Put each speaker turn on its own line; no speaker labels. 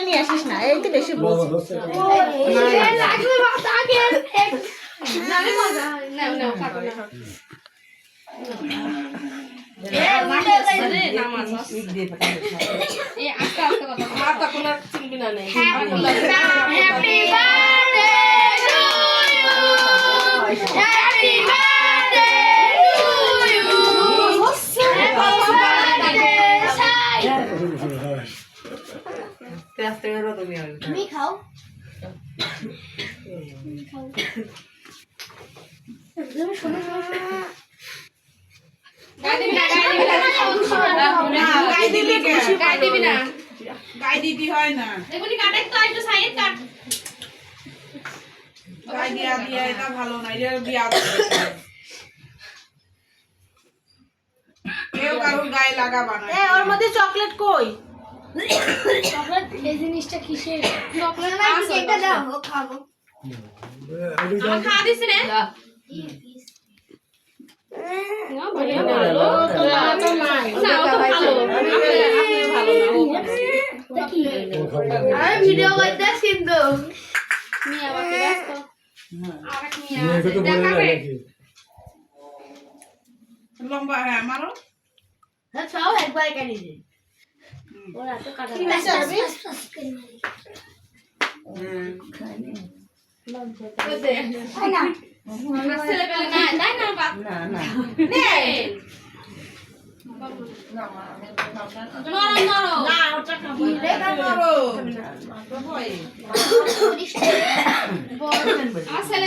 নিয়ে আসিস না এই তো বেশি
তুমি খাও
গাই দিবি হয় না
এগুলি কাটে তো একটু সাইড কাট
গাই দিয়া দিয়া এটা ভালো না এটা দিয়া কেউ কারোর গায়ে লাগাবা না
ওর মধ্যে চকলেট কই
চকলেট এই জিনিসটা কিসের চকলেট না কেকটা দাও ও খাবো
আমার খা দিছ রে
না বলে ভালো তো নাই
না ও তো ভালো আপনি ভালো না
আরে ভিডিও করতেছ কিন্তু মিয়া বাকি ব্যস্ত আরেক মিয়া দেখাবে
লম্বা হ্যাঁ আমারও
হ্যাঁ চাও একবার কেটে দিন ওরা তো কাটা না
ছেলে পেলে না তাই না বাপ
না না
নরম নরম
না ওটা খাবো
আমারও
আমার ছেলে